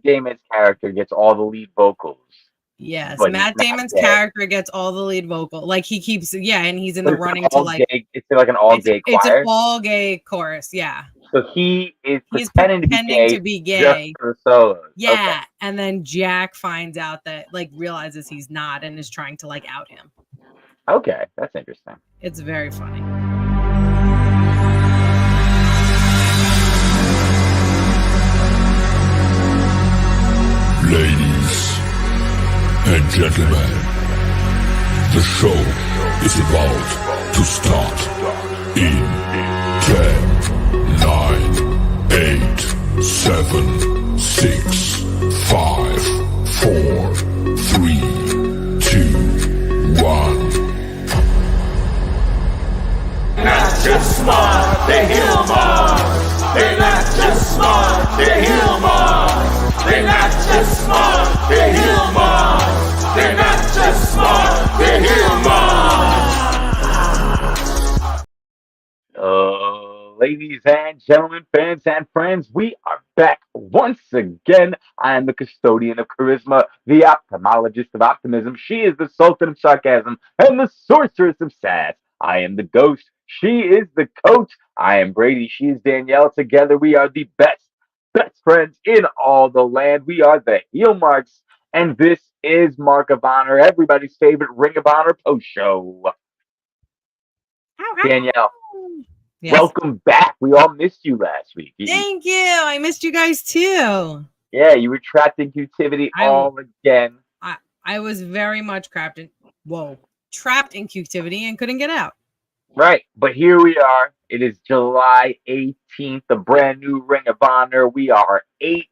Damon's character gets all the lead vocals. Yes, But he's Matt not Damon's gay. character gets all the lead vocal. Like he keeps, and he's in But the it's an running to all like gay. It's like an all gay it's an choir. all gay chorus. Yeah, So he is he's pretending to be pretending gay to be just gay. for the solos. Okay. Yeah, and then Jack finds out that like realizes he's not and is trying to like out him. Okay, that's interesting. It's very funny. Ladies and gentlemen, the show is about to start in 10, 9, 8, 7, 6, 5, 4, 3, 2, 1. Not just smart, they heal more. They're not just smart, they heal more. They're not just smart, they heal more. They're not just smart, they heal more. Ladies and gentlemen, fans and friends, we are back once again. I am the custodian of charisma, the ophthalmologist of optimism. She is the sultan of sarcasm and the sorceress of sass. I am the ghost. She is the coach. I am Brady. She is Danielle. Together we are the best friends in all the land. We are the Heel Marks, and this is Mark of Honor, everybody's favorite Ring of Honor post show. Danielle, Yes. welcome back. We all missed you last week. Thank you. I missed you guys too. Yeah, you were trapped in captivity all again. I was very much trapped in captivity and couldn't get out. Right, but here we are. It is July 18th, a brand new Ring of Honor. We are 8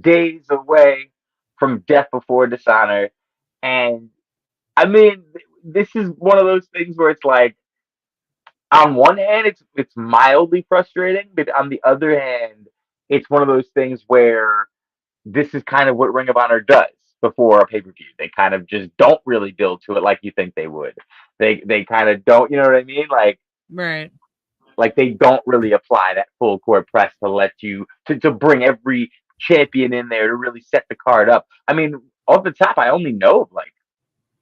days away from Death Before Dishonor. And I mean, this is one of those things where it's like, on one hand, it's mildly frustrating, but on the other hand, it's one of those things where this is kind of what Ring of Honor does before a pay-per-view. They kind of just don't really build to it like you think they would. They kind of don't, you know what I mean? Right. Like they don't really apply that full court press to let you to bring every champion in there to really set the card up. I mean, off the top, I only know of like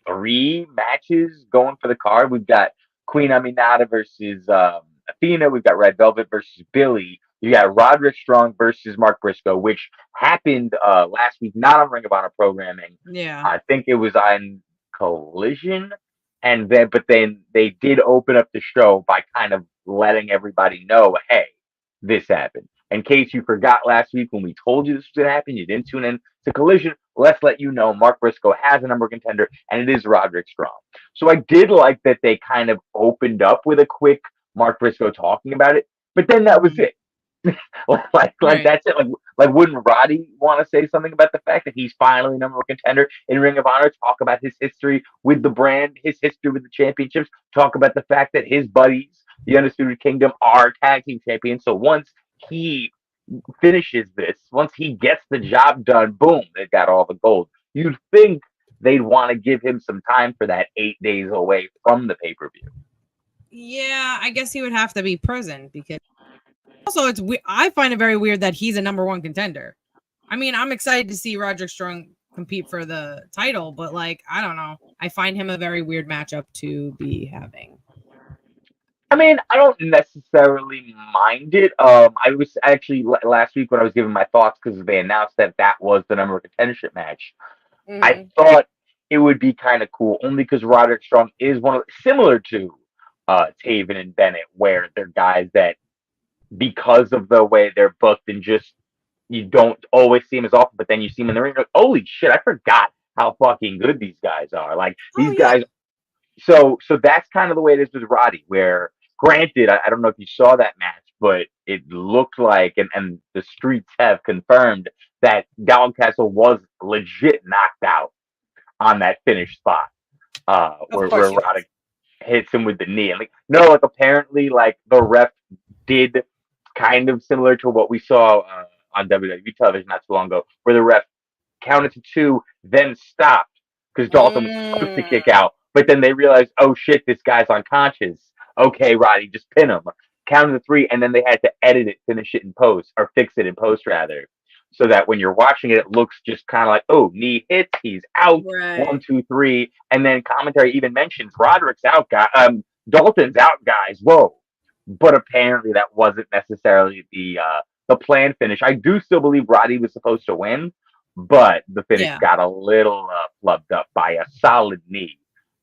3 matches going for the card. We've got Queen Aminata versus Athena. We've got Red Velvet versus Billy. You got Roderick Strong versus Mark Briscoe, which happened last week, not on Ring of Honor programming. Yeah. I think it was on Collision. But then they did open up the show by kind of letting everybody know, hey, this happened. In case you forgot last week when we told you this was going to happen, you didn't tune in to Collision, let's let you know Mark Briscoe has a number one contender, and it is Roderick Strong. So I did like that they kind of opened up with a quick Mark Briscoe talking about it, but then that was it. like that's it. Like wouldn't Roddy want to say something about the fact that he's finally number one contender in Ring of Honor? Talk about his history with the brand, his history with the championships. Talk about the fact that his buddies, the Undisputed Kingdom, are tag team champions. So once he finishes this, once he gets the job done, boom, they've got all the gold. You'd think they'd want to give him some time for that 8 days away from the pay-per-view. Yeah, I guess he would have to be present because also I find it very weird that he's a number one contender. I mean, I'm excited to see Roderick Strong compete for the title, but like, I don't know. I find him a very weird matchup to be having. I mean, I don't necessarily mind it. I was actually last week when I was giving my thoughts because they announced that was the number one contendership match. Mm-hmm. I thought it would be kind of cool only because Roderick Strong is similar to Taven and Bennett, where they're guys that because of the way they're booked and just you don't always see them as often, but then you see them in the ring, like, holy shit, I forgot how fucking good these guys are. Like these guys. So that's kind of the way it is with Roddy, where granted, I don't know if you saw that match, but it looked like, and the streets have confirmed that Dogcastle was legit knocked out on that finish spot, where Roddy hits him with the knee. And apparently, like the ref did kind of similar to what we saw on WWE television not too long ago, where the ref counted to 2, then stopped because Dalton was supposed to kick out. But then they realized, oh shit, this guy's unconscious. Okay, Roddy, just pin him. Counted to 3, and then they had to edit it, finish it in post, or fix it in post rather. so that when you're watching it, it looks just kind of like, oh, knee hits, he's out, Right. 1, 2, 3, and then commentary even mentions Roderick's out, Dalton's out, guys. Whoa, but apparently that wasn't necessarily the planned finish. I do still believe Roddy was supposed to win, but the finish Yeah. got a little flubbed up by a solid knee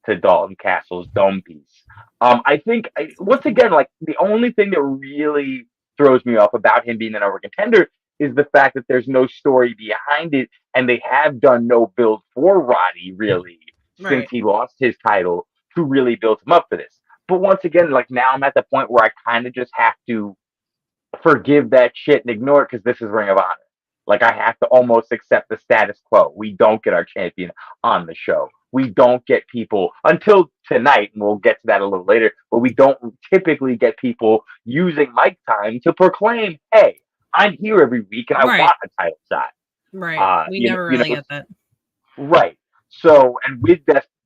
to Dalton Castle's dome piece. I think once again, like the only thing that really throws me off about him being an over contender is the fact that there's no story behind it, and they have done no build for Roddy really since Right. he lost his title to really build him up for this. But once again, like now I'm at the point where I kind of just have to forgive that shit and ignore it because this is Ring of Honor. Like I have to almost accept the status quo. We don't get our champion on the show. We don't get people until tonight, and we'll get to that a little later, but we don't typically get people using mic time to proclaim, hey, I'm here every week and I Right. want a title shot. Right. We never really get that. Right. So, and with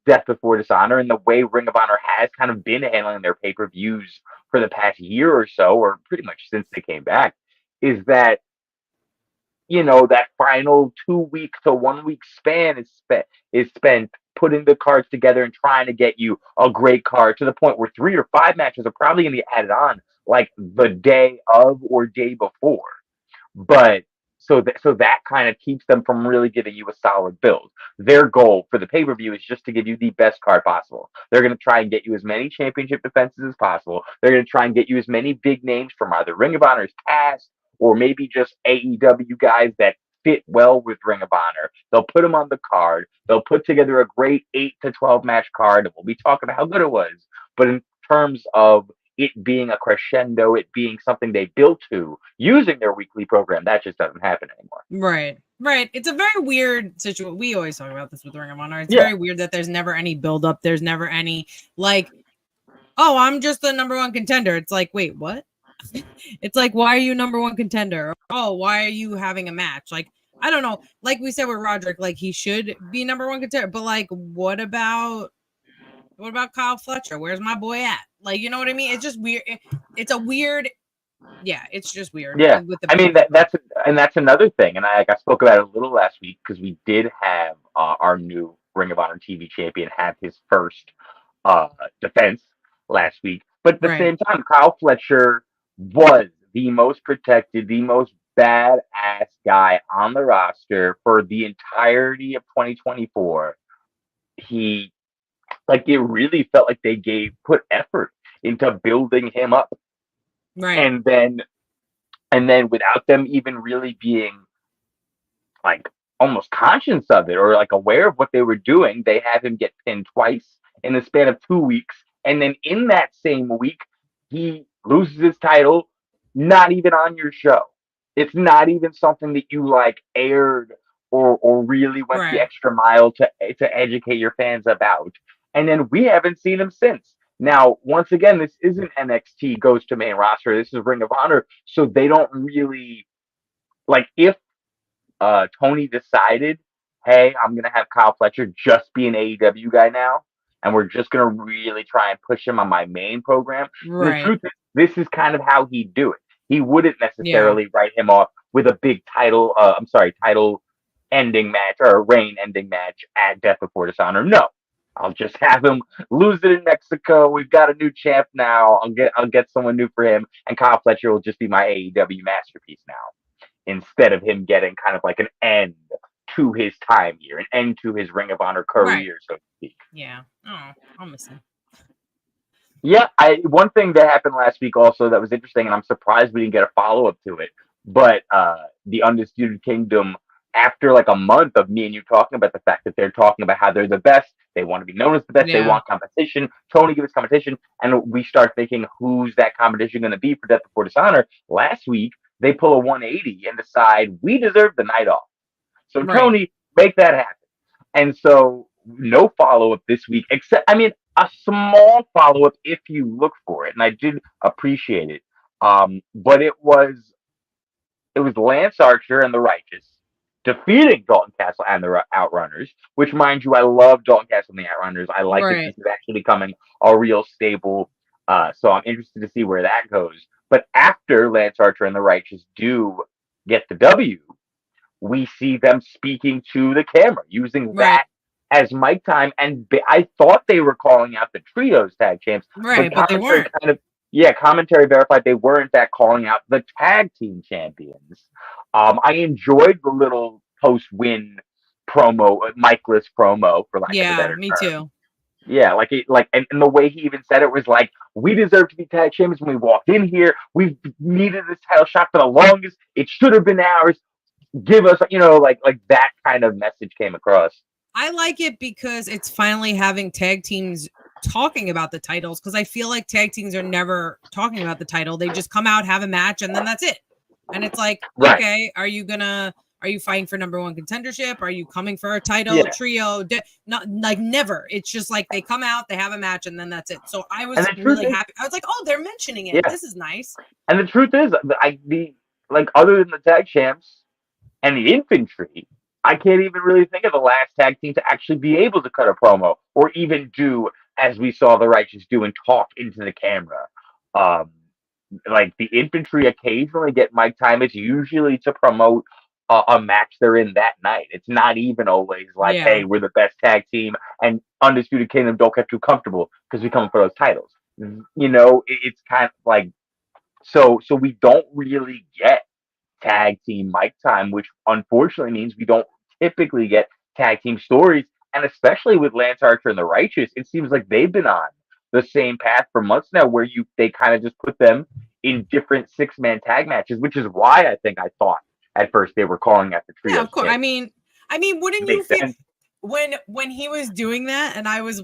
Death Before Dishonor and the way Ring of Honor has kind of been handling their pay-per-views for the past year or so, or pretty much since they came back, is that, that final 2 week to 1 week span is spent putting the cards together and trying to get you a great card to the point where 3 or 5 matches are probably going to be added on like the day of or day before. But so that kind of keeps them from really giving you a solid build. Their goal for the pay-per-view is just to give you the best card possible. They're going to try and get you as many championship defenses as possible. They're going to try and get you as many big names from either Ring of Honor's past or maybe just AEW guys that fit well with Ring of Honor. They'll put them on the card. They'll put together a great 8 to 12 match card, and we'll be talking about how good it was. But in terms of it being a crescendo, it being something they built to using their weekly program, that just doesn't happen anymore. Right. It's a very weird situation. We always talk about this with Ring of Honor. It's very weird that there's never any build up. There's never any like, oh, I'm just the number one contender. It's like, wait, what? It's like, why are you number one contender? Oh, why are you having a match? Like, I don't know. Like we said with Roderick, like he should be number one contender. But like, what about Kyle Fletcher? Where's my boy at? Like, you know what I mean? It's just weird. It's a weird. Yeah, it's just weird. Yeah, with the I mean that's another thing, and I spoke about it a little last week because we did have our new Ring of Honor TV champion have his first defense last week. But at the same time, Kyle Fletcher was the most protected, the most badass guy on the roster for the entirety of 2024. It really felt like they put effort into building him up. Right. And then without them even really being like almost conscious of it or like aware of what they were doing, they had him get pinned twice in the span of 2 weeks. And then in that same week, he loses his title, not even on your show. It's not even something that you like aired or really went the extra mile to educate your fans about. And then we haven't seen him since. Now, once again, this isn't NXT goes to main roster. This is Ring of Honor. So they don't really like if Tony decided, hey, I'm going to have Kyle Fletcher just be an AEW guy now, and we're just going to really try and push him on my main program. Right. The truth is, this is kind of how he'd do it. He wouldn't necessarily write him off with a big title ending match or a reign ending match at Death Before Dishonor. No. I'll just have him lose it in Mexico. We've got a new champ now. I'll get someone new for him, and Kyle Fletcher will just be my AEW masterpiece now, instead of him getting kind of like an end to his time here, an end to his Ring of Honor career, so to speak. Yeah. Oh, I'll miss him. Yeah, one thing that happened last week also that was interesting, and I'm surprised we didn't get a follow-up to it, but the Undisputed Kingdom, after like a month of me and you talking about the fact that they're talking about how they're the best, they want to be known as the best, they want competition, Tony give us competition, and we start thinking, who's that competition going to be for Death Before Dishonor? Last week, they pull a 180 and decide we deserve the night off. So Tony, make that happen. And so no follow-up this week, except, I mean, a small follow-up if you look for it, and I did appreciate it. But it was Lance Archer and the Righteous defeating Dalton Castle and the Outrunners, which, mind you, I love Dalton Castle and the Outrunners. I like that this is actually becoming a real stable. So I'm interested to see where that goes. But after Lance Archer and the Righteous do get the W, we see them speaking to the camera, using Right. that as mic time. And I thought they were calling out the trios tag champs, Right, but they commentary weren't. commentary verified they were in fact calling out the tag team champions. I enjoyed the little post-win promo, micless promo, for lack of a Yeah, better me term. too. Yeah, and the way he even said it was like, we deserve to be tag champions when we walked in here. We've needed this title shot for the longest. It should have been ours. Give us, like that kind of message came across. I like it because it's finally having tag teams talking about the titles, because I feel like tag teams are never talking about the title. They just come out, have a match, and then that's it. And it's like, Right. okay, are you fighting for number one contendership? Are you coming for a title trio? Not like never. It's just like they come out, they have a match, and then that's it. So I was really happy. I was like, oh, they're mentioning it. Yeah. This is nice. And the truth is, other than the tag champs and the infantry, I can't even really think of the last tag team to actually be able to cut a promo or even do, as we saw the Righteous do, and talk into the camera. Like the infantry occasionally get mic time. It's usually to promote a match they're in that night. It's not even always like, hey, we're the best tag team and Undisputed Kingdom don't get too comfortable because we come for those titles. It's kind of like, so we don't really get tag team mic time, which unfortunately means we don't typically get tag team stories. And especially with Lance Archer and the Righteous, it seems like they've been on the same path for months now, where they kind of just put them in different 6-man tag matches, which is why I thought at first they were calling out the trio. Yeah, of course. I mean, wouldn't you feel when he was doing that, and I was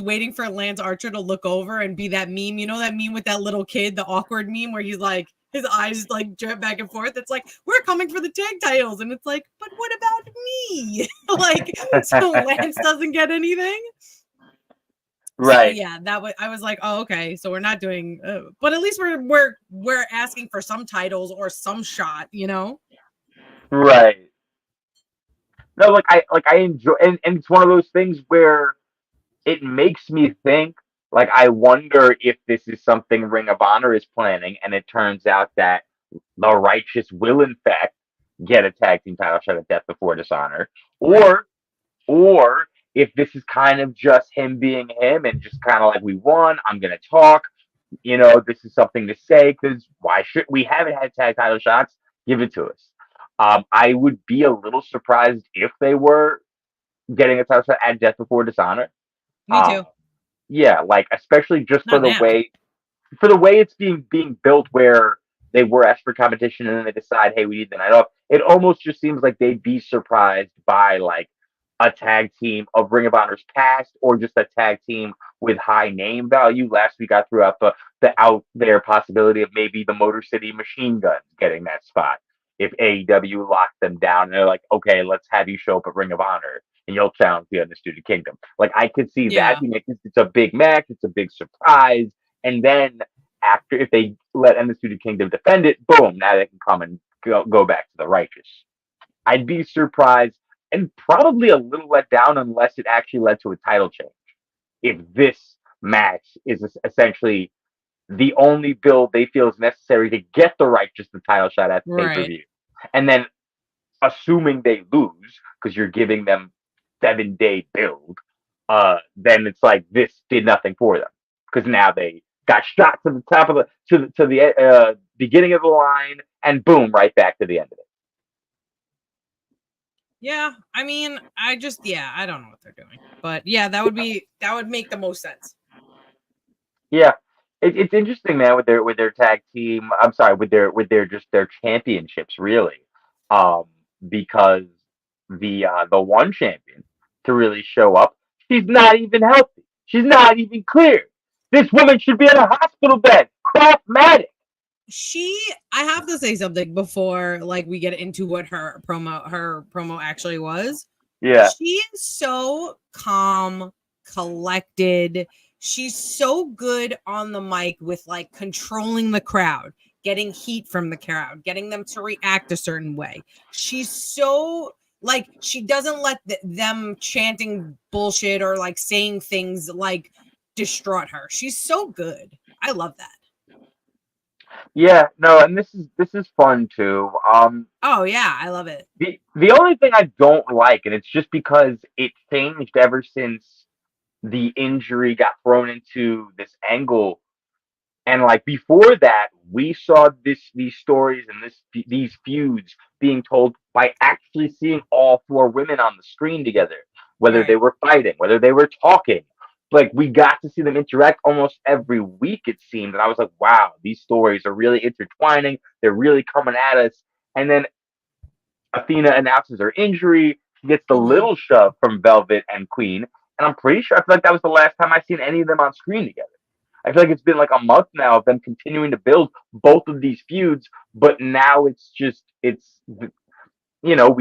waiting for Lance Archer to look over and be that meme, that meme with that little kid, the awkward meme where he's like, his eyes like drip back and forth. It's like, we're coming for the tag titles, and it's like, but what about me? Like, so Lance doesn't get anything. Right. So, yeah, I was like, oh, okay. So we're not doing, but at least we're asking for some titles or some shot, Right. No, I enjoy, and it's one of those things where it makes me think, like, I wonder if this is something Ring of Honor is planning, and it turns out that the Righteous will in fact get a tag team title shot at Death Before Dishonor, or if this is kind of just him being him and just kind of like, we won, I'm gonna talk, this is something to say, because why should we haven't had tag title shots? Give it to us. I would be a little surprised if they were getting a title shot at Death Before Dishonor. Me too. Yeah, like, especially just for the way it's being built, where they were asked for competition and then they decide, hey, we need the night off. It almost just seems like they'd be surprised by like a tag team of Ring of Honor's past, or just a tag team with high name value. Last week I threw out the out there possibility of maybe the Motor City Machine Guns getting that spot if AEW locked them down and they're like, okay, let's have you show up at Ring of Honor and you'll challenge the Undisputed Kingdom. Like, I could see that. It's a big match. It's a big surprise. And then after, if they let Undisputed Kingdom defend it, boom, now they can come and go back to the Righteous. I'd be surprised and probably a little let down unless it actually led to a title change. If this match is essentially the only build they feel is necessary to get the Righteous the title shot at the pay-per-view. And then assuming they lose, because you're giving them 7-day build, then it's like, this did nothing for them, because now they got shot to the top of the beginning of the line, and boom, right back to the end of it. Yeah, I mean, I don't know what they're doing, but yeah, that would make the most sense. Yeah, it's interesting, man, with their tag team. I'm sorry, with their just their championships, really, because the one champion to really show up, she's not even healthy. She's not even cleared. This woman should be in a hospital bed. Craftmatic. I have to say something before, like, we get into what her promo actually was. Yeah. She is so calm, collected. She's so good on the mic with like controlling the crowd, getting heat from the crowd, getting them to react a certain way. She's so like, she doesn't let them chanting bullshit or like saying things like distraught her. She's so good. I love that. Yeah, no, and this is fun too. Oh yeah, I love it. The only thing I don't like, and it's just because it changed ever since the injury got thrown into this angle. And like before that, we saw these stories and these feuds being told by actually seeing all four women on the screen together, whether they Right. were fighting, whether they were talking. Like we got to see them interact almost every week, it seemed. And I was like, wow, these stories are really intertwining. They're really coming at us. And then Athena announces her injury. She gets the Hmm. little shove from Velvet and Queen. And I'm pretty sure I feel like that was the last time I seen any of them on screen together. I feel like it's been like a month now of them continuing to build both of these feuds, but now we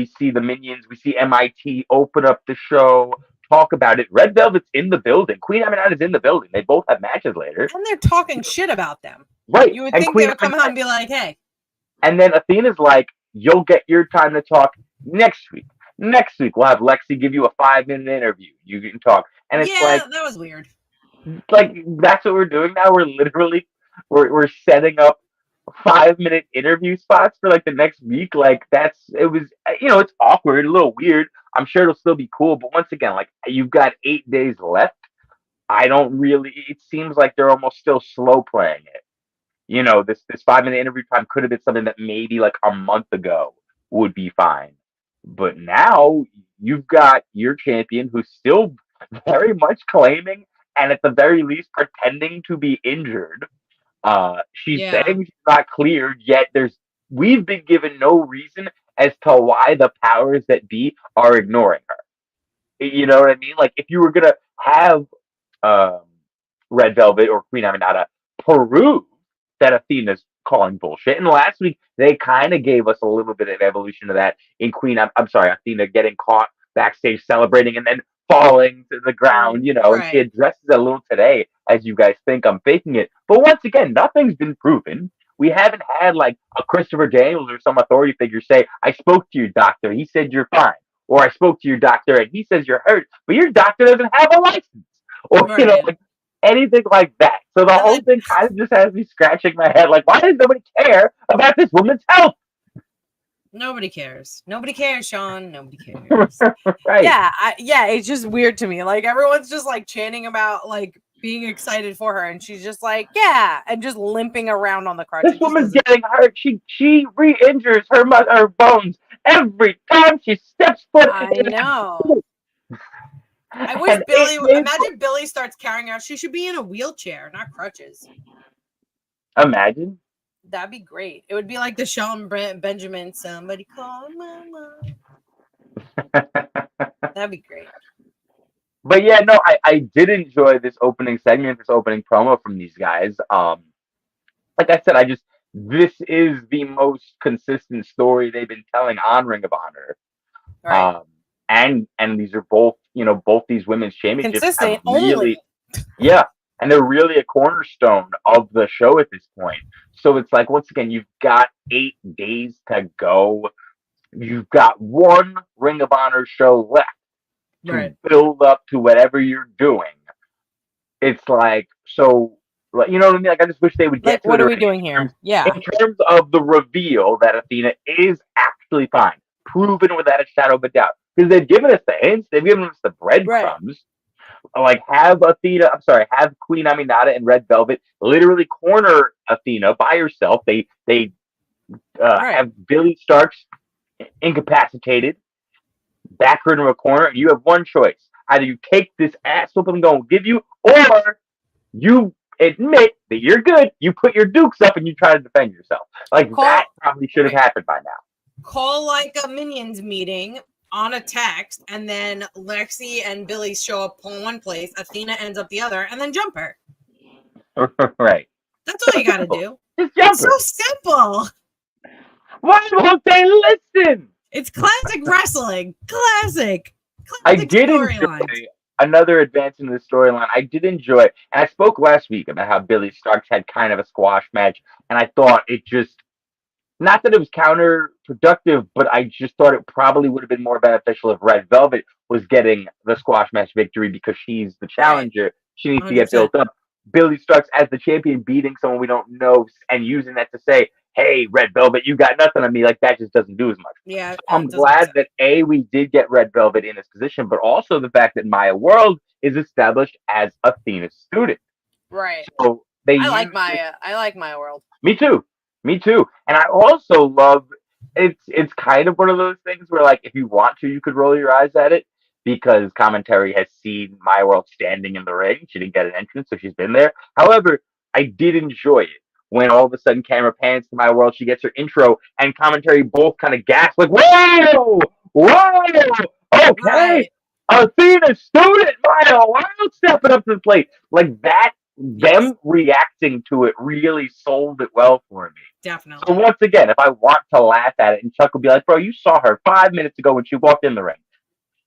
see the minions, we see MIT open up the show, talk about it. Red Velvet's in the building. Queen Aminata is in the building. They both have matches later. And they're talking shit about them. Right. You would And think Queen they would come out and be like, "Hey." And then Athena's like, you'll get your time to talk next week. Next week we'll have Lexi give you a 5-minute interview. You can talk. And it's Yeah, that was weird. like that's what we're doing now. We're literally we're setting up 5-minute interview spots for like the next week. Like it's awkward, a little weird. I'm sure it'll still be cool, but once again, like you've got 8 days left. I don't really. It seems like they're almost still slow playing it. This 5-minute interview time could have been something that maybe like a month ago would be fine. But now you've got your champion who's still very much claiming and at the very least pretending to be injured. She's Yeah. saying she's not cleared, yet we've been given no reason as to why the powers that be are ignoring her. You know what I mean? Like if you were gonna have um, Red Velvet or Queen Aminata prove that Athena's calling bullshit. And last week they kind of gave us a little bit of evolution of that in I'm sorry, Athena getting caught backstage celebrating and then falling to the ground, and she Right. addresses it a little today as you guys think I'm faking it. But once again, nothing's been proven. We haven't had like a Christopher Daniels or some authority figure say, I spoke to your doctor, he said you're fine. Or I spoke to your doctor and he says you're hurt, but your doctor doesn't have a license. Or, Right. like anything like that. So the And whole then thing kind of just has me scratching my head like, why does nobody care about this woman's health? nobody cares. Nobody cares, Sean. Nobody cares. Right. Yeah, it's just weird to me. Like everyone's just like chanting about like being excited for her, and she's just like, yeah, and just limping around on the crutch. This woman's getting hurt. She re-injures her bones every time she steps foot. I know. I wish And Billy. 8 days Imagine Billy starts carrying her. She should be in a wheelchair, not crutches. Imagine. That'd be great. It would be like the Sean Benjamin. Somebody call mama. That'd be great. But yeah, no, I did enjoy this opening segment, this opening promo from these guys. Like I said, this is the most consistent story they've been telling on Ring of Honor. Right. And these are both these women's championships Consistent have really, only. yeah, and they're really a cornerstone of the show at this point. So it's like, once again, you've got 8 days to go. You've got one Ring of Honor show left to Right. build up to whatever you're doing. It's like, so, you know what I mean? Like, I just wish they would get Like, to what it are we already doing here? Yeah. in terms of the reveal that Athena is actually fine, proven without a shadow of a doubt. Because they've given us the hints, they've given us the breadcrumbs. Like, have Queen Aminata and Red Velvet literally corner Athena by herself. They have Billy Starks incapacitated, back her into a corner, and you have one choice. Either you take this ass whooping I'm going to give you, or you admit that you're good, you put your dukes up, and you try to defend yourself. Like, that probably should have happened by now. Call like a Minions meeting on a text, and then Lexi and Billy show up on one place, Athena ends up the other, and then jump her. Right. That's all you got to do. Just jump It's her. so simple. Why won't they listen? It's classic wrestling. Classic I did enjoy another advance in the storyline. I did enjoy, and I spoke last week about how Billy Starks had kind of a squash match, and I thought it just, not that it was counterproductive, but I just thought it probably would have been more beneficial if Red Velvet was getting the squash match victory because she's the challenger. She needs to get built up. Billy Starks as the champion beating someone we don't know and using that to say, "Hey, Red Velvet, you got nothing on me." Like that just doesn't do as much. Yeah, So I'm it doesn't make glad sense. that we did get Red Velvet in this position, but also the fact that Maya World is established as Athena's student. Right. So they I like use Maya. I like Maya World. Me too. Me too. And I also love it's kind of one of those things where like if you want to, you could roll your eyes at it because commentary has seen My World standing in the ring. She didn't get an entrance, so she's been there. However, I did enjoy it when all of a sudden camera pans to My World, she gets her intro, and commentary both kind of gasp like, "Whoa! Whoa! Okay, Right. Athena student, Maya World stepping up to the plate." Like that them reacting to it really sold it well for me. Definitely. So once again, if I want to laugh at it, and Chuck will be like, "Bro, you saw her 5 minutes ago when she walked in the ring."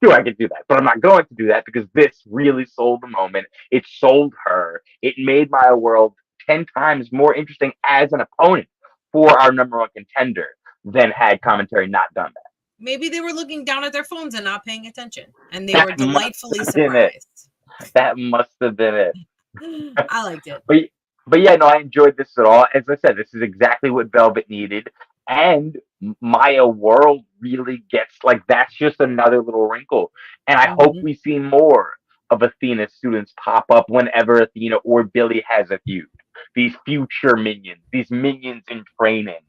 Sure, I could do that, but I'm not going to do that because this really sold the moment. It sold her. It made Maya World 10 times more interesting as an opponent for our number one contender than had commentary not done that. Maybe they were looking down at their phones and not paying attention, and they That were delightfully must have been it. surprised. That must have been it. I liked it. But yeah, no, I enjoyed this at all. As I said, this is exactly what Velvet needed, and Maya World really gets like that's just another little wrinkle. And I hope we see more of Athena students pop up whenever Athena or Billy has a feud. These future minions, these minions in training,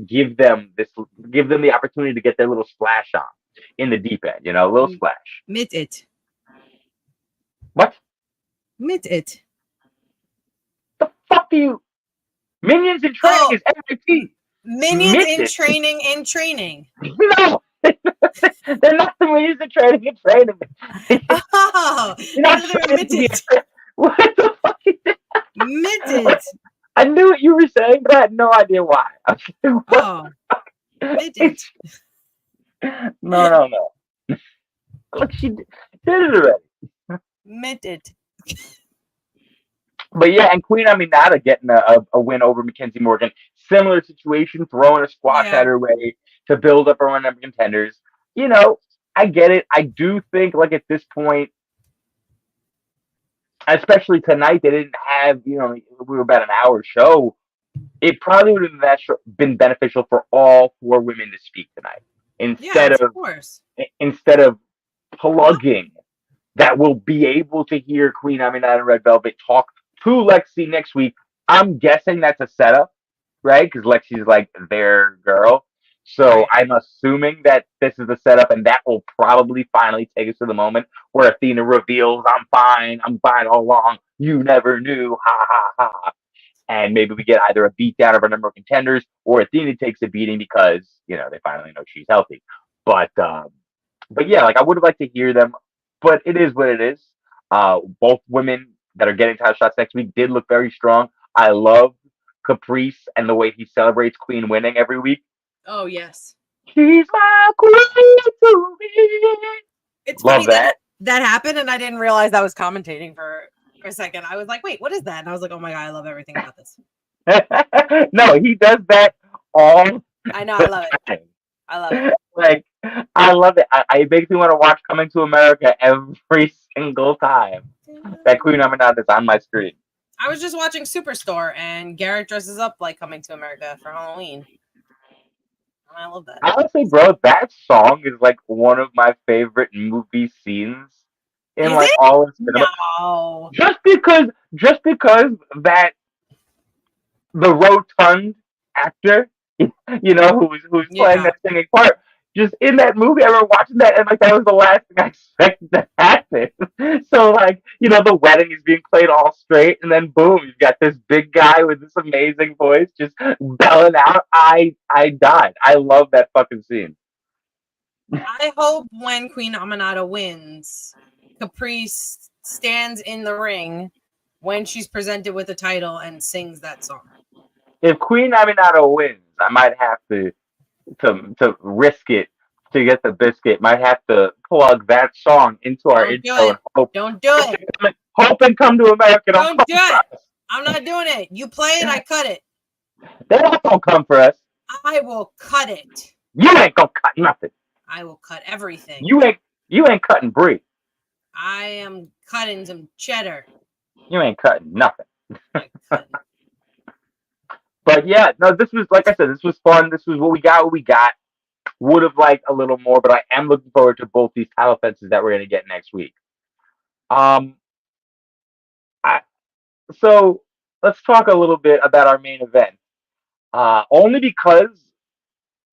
give them the opportunity to get their little splash on in the deep end. You know, a little splash. Mit it. What? Mit it. The fuck do you? Minions in training is MIT. Minions in training. No, they're not the minions in training. Oh, You're not they're training to be midgets. What the fuck is that? Midget. I knew what you were saying, but I had no idea why. I was like, what? Oh, midget. No. Look, she did it already. Midget. But yeah, and Queen Aminata getting a win over Mackenzie Morgan. Similar situation, throwing a squash at her way to build up her number contenders. You know, I get it. I do think, like, at this point, especially tonight, they didn't have, we were about an hour show. It probably would have been beneficial for all 4 women to speak tonight. Instead of plugging that we'll be able to hear Queen Aminata and Red Velvet talk to Lexi next week. I'm guessing that's a setup, right? Because Lexi's like their girl. So I'm assuming that this is the setup, and that will probably finally take us to the moment where Athena reveals, I'm fine all along. You never knew, ha, ha, ha. And maybe we get either a beatdown of our number of contenders, or Athena takes a beating because, they finally know she's healthy. But yeah, like I would have liked to hear them, but it is what it is. Both women that are getting title shots next week did look very strong. I love Caprice and the way he celebrates Queen winning every week. Oh, yes. She's my queen to me. It's love funny that happened, and I didn't realize that was commentating for a second. I was like, wait, what is that? And I was like, oh my God, I love everything about this. No, he does that all. I know, I love it. I love it. Like, I love it. It makes me want to watch Coming to America every single time that Queen Aminata is on my screen. I was just watching Superstore, and Garrett dresses up like Coming to America for Halloween. I love that. Honestly, bro, that song is like one of my favorite movie scenes in all of cinema. No. Just because that the rotund actor, who's playing that singing part, just in that movie, I remember watching that, and like that was the last thing I expected to happen. So like, the wedding is being played all straight, and then boom, you've got this big guy with this amazing voice just belling out. I died. I love that fucking scene. I hope when Queen Aminata wins, Caprice stands in the ring when she's presented with the title and sings that song. If Queen Aminata wins, I might have to risk it to get the biscuit. Might have to plug that song into our intro and hope. Don't do it. Hope and come to America. Don't do it. I'm not doing it. You play it, I cut it. They don't come for us. I will cut it. You ain't gonna cut nothing. I will cut everything. You ain't cutting Brie. I am cutting some cheddar. You ain't cutting nothing. But yeah, no, this was, like I said, this was fun. This was what we got. What we got. Would have liked a little more, but I am looking forward to both these title defenses that we're going to get next week. Um, I, so let's talk a little bit about our main event. Only because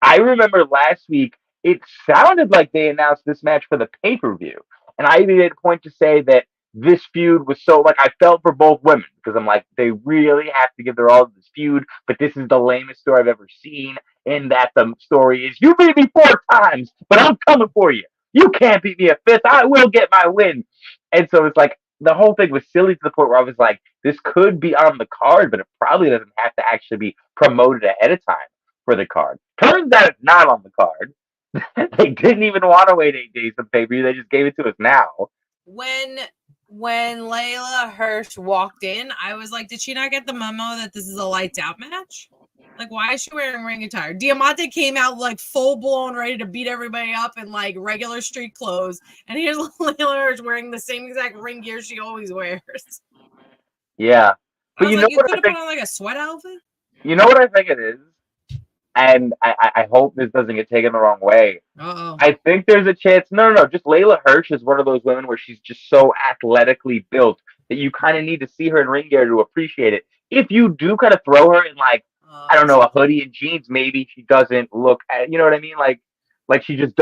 I remember last week it sounded like they announced this match for the pay per view, and I even made a point to say that this feud was so, like, I felt for both women because I'm like, they really have to give their all to this feud, but this is the lamest story I've ever seen. In that the story is, you beat me 4 times, but I'm coming for you. You can't beat me a fifth. I will get my win. And so it's like the whole thing was silly to the point where I was like, this could be on the card, but it probably doesn't have to actually be promoted ahead of time for the card. Turns out it's not on the card. They didn't even want to wait 8 days for pay-per-view. They just gave it to us now. When Leyla Hirsch walked in, I was like, did she not get the memo that this is a lights out match? Like, why is she wearing ring attire? Diamante came out like full blown ready to beat everybody up in like regular street clothes, and here's Leyla Hirsch wearing the same exact ring gear she always wears. Yeah. But I was like, you could have put on like a sweat outfit. You know what I think it is? And I hope this doesn't get taken the wrong way. Uh-oh. I think there's a chance. No. Just Leyla Hirsch is one of those women where she's just so athletically built that you kind of need to see her in ring gear to appreciate it. If you do kind of throw her in, like, I don't know, a hoodie and jeans, maybe she doesn't look, you know what I mean? Like she just,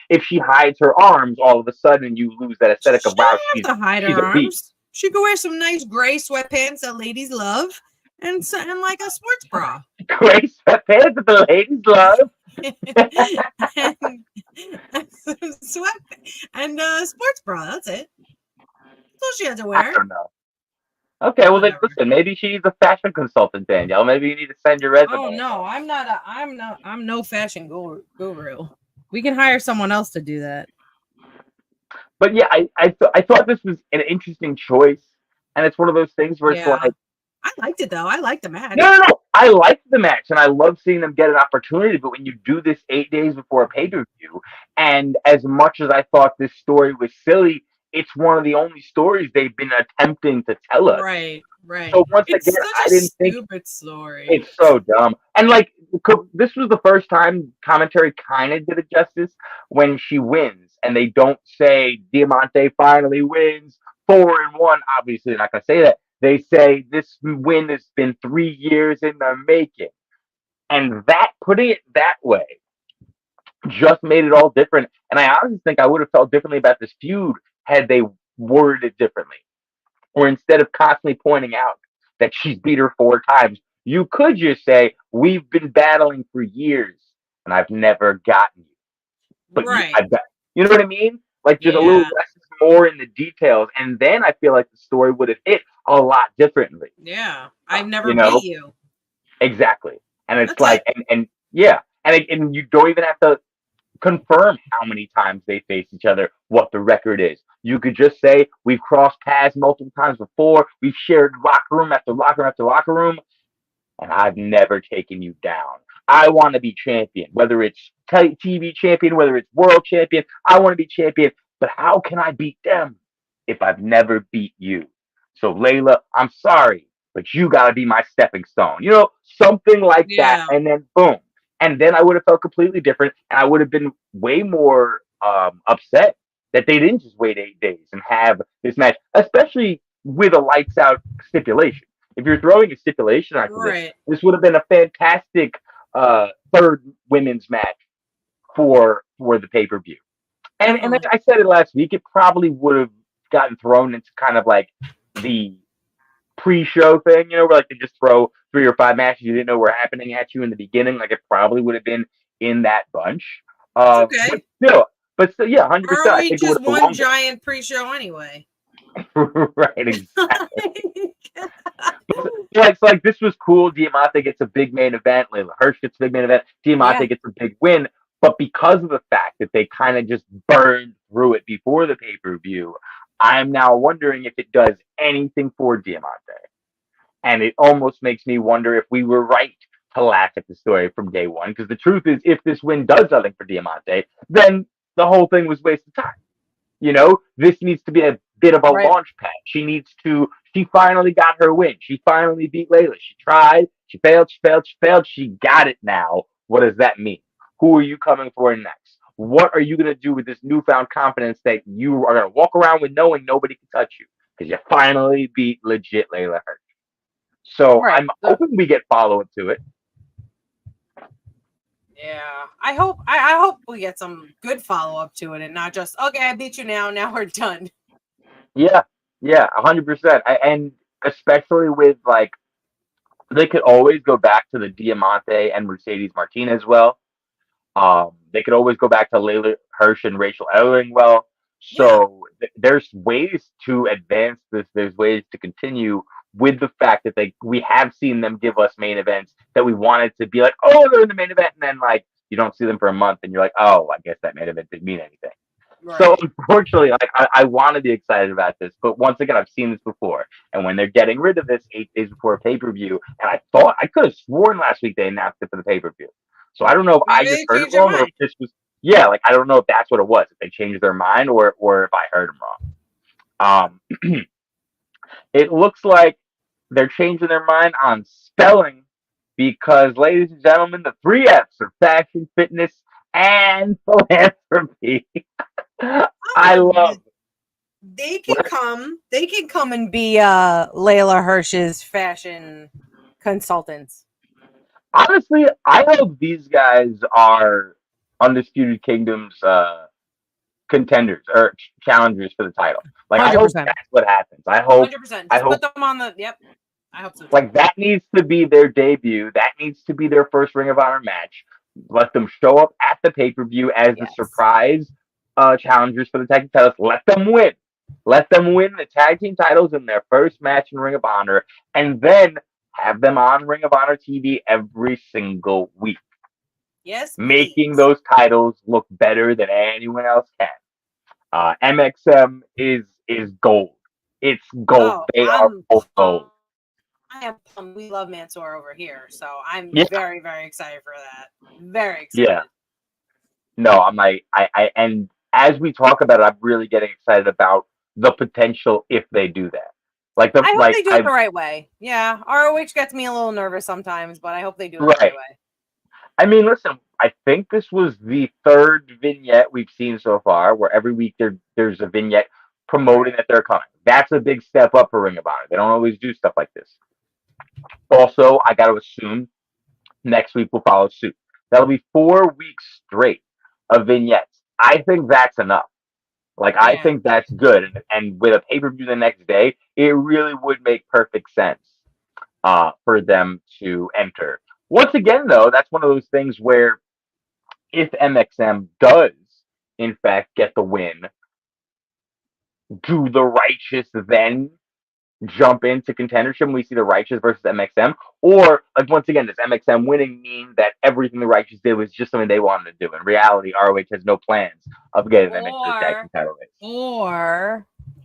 if she hides her arms, all of a sudden you lose that aesthetic of, wow, she's to hide she's her a beast. arms. She could wear some nice gray sweatpants that ladies love, and like a sports bra. Gray sweatpants that the ladies love. and sports bra. That's it. That's all she had to wear. I don't know. Okay, well then listen. Maybe she's a fashion consultant, Danielle. Maybe you need to send your resume. Oh no, I'm no fashion guru. We can hire someone else to do that. But yeah, I thought this was an interesting choice, and it's one of those things where it's like, I liked it though. I liked the match. No. I liked the match, and I love seeing them get an opportunity. But when you do this 8 days before a pay-per-view, and as much as I thought this story was silly, it's one of the only stories they've been attempting to tell us. Right. So once it's again, such I didn't think stupid story. It's so dumb. And like, this was the first time commentary kind of did it justice when she wins, and they don't say Diamante finally wins 4-1. Obviously, they're not going to say that. They say this win has been 3 years in the making. And that, putting it that way, just made it all different. And I honestly think I would have felt differently about this feud had they worded it differently. Or instead of constantly pointing out that she's beat her 4 times, you could just say, we've been battling for years and I've never gotten you. But you know what I mean? Like, just a little less more in the details. And then I feel like the story would have hit a lot differently. Yeah. I've never beat you. Exactly. And it's like, and you don't even have to confirm how many times they face each other, what the record is. You could just say, we've crossed paths multiple times before, we've shared locker room after locker room after locker room, and I've never taken you down. I want to be champion, whether it's TV champion, whether it's world champion. I want to be champion, but how can I beat them if I've never beat you? So Leyla, I'm sorry, but you got to be my stepping stone. You know, something like that, and then boom. And then I would have felt completely different, and I would have been way more upset that they didn't just wait 8 days and have this match, especially with a lights out stipulation. If you're throwing a stipulation after this would have been a fantastic third women's match for the pay-per-view. And I said it last week, it probably would have gotten thrown into kind of like the pre-show thing, you know, where like they just throw 3 or 5 matches you didn't know were happening at you in the beginning. Like, it probably would have been in that bunch. But still, yeah, 100%. I think just one giant pre-show anyway. Right, exactly. It's like this was cool. Diamante gets a big main event. Leyla Hirsch gets a big main event. Diamante gets a big win. But because of the fact that they kind of just burned through it before the pay-per-view, I'm now wondering if it does anything for Diamante. And it almost makes me wonder if we were right to laugh at the story from day one. Because the truth is, if this win does nothing for Diamante, then the whole thing was wasted time. You know, this needs to be a bit of a launch pad. She needs to She finally got her win. She finally beat Layla. She tried. She failed. She failed. She failed. She got it now. What does that mean? Who are you coming for next? What are you going to do with this newfound confidence that you are going to walk around with knowing nobody can touch you? Because you finally beat legit Leyla Hirsch. So Right. I'm hoping we get follow-up to it. Yeah, I hope we get some good follow up to it and not just okay, I beat you now. Now we're done. Yeah, 100%. And especially with like, they could always go back to the Diamante and Mercedes Martinez well. They could always go back to Leyla Hirsch and Rachel Ellingwell. So there's ways to advance this. There's ways to continue with the fact that we have seen them give us main events that we wanted to be like, oh, they're in the main event, and then like you don't see them for a month, and you're like, oh, I guess that main event didn't mean anything. Right. So unfortunately, like I want to be excited about this, but once again, I've seen this before. And when they're getting rid of this 8 days before a pay-per-view, and I could have sworn last week they announced it for the pay-per-view. So I don't know if I just heard it wrong or if this was like I don't know if that's what it was. If they changed their mind or if I heard them wrong. It looks like they're changing their mind on spelling because, ladies and gentlemen, the 3 F's are fashion, fitness, and philanthropy. I love. They can come. They can come and be Leyla Hirsch's fashion consultants. Honestly, I hope these guys are Undisputed Kingdom's contenders or challengers for the title. Like 100%. I hope that's what happens. I hope 100%. Just put them on the. Yep. I hope so. Like that needs to be their debut. That needs to be their first Ring of Honor match. Let them show up at the pay-per-view as the surprise challengers for the tag team titles. Let them win. Let them win the tag team titles in their first match in Ring of Honor, and then have them on Ring of Honor TV every single week. Yes, making those titles look better than anyone else can. MXM is gold. It's gold. Oh, they are both gold. I am pumped. We love Mansoor over here, so I'm very, very excited for that. Very excited. Yeah. No, I'm like, and as we talk about it, I'm really getting excited about the potential if they do that. I hope they do it the right way. Yeah, ROH gets me a little nervous sometimes, but I hope they do it the right way. I mean, listen, I think this was the 3rd vignette we've seen so far, where every week there's a vignette promoting that they're coming. That's a big step up for Ring of Honor. They don't always do stuff like this. Also, I got to assume next week will follow suit. That'll be 4 weeks straight of vignettes. I think that's enough. Like, I think that's good. And with a pay-per-view the next day, it really would make perfect sense for them to enter. Once again, though, that's one of those things where if MXM does, in fact, get the win, do the Righteous then jump into contendership and we see the Righteous versus MXM? Or, like, once again, does MXM winning mean that everything the Righteous did was just something they wanted to do? In reality, ROH has no plans of getting them into the tag team title race.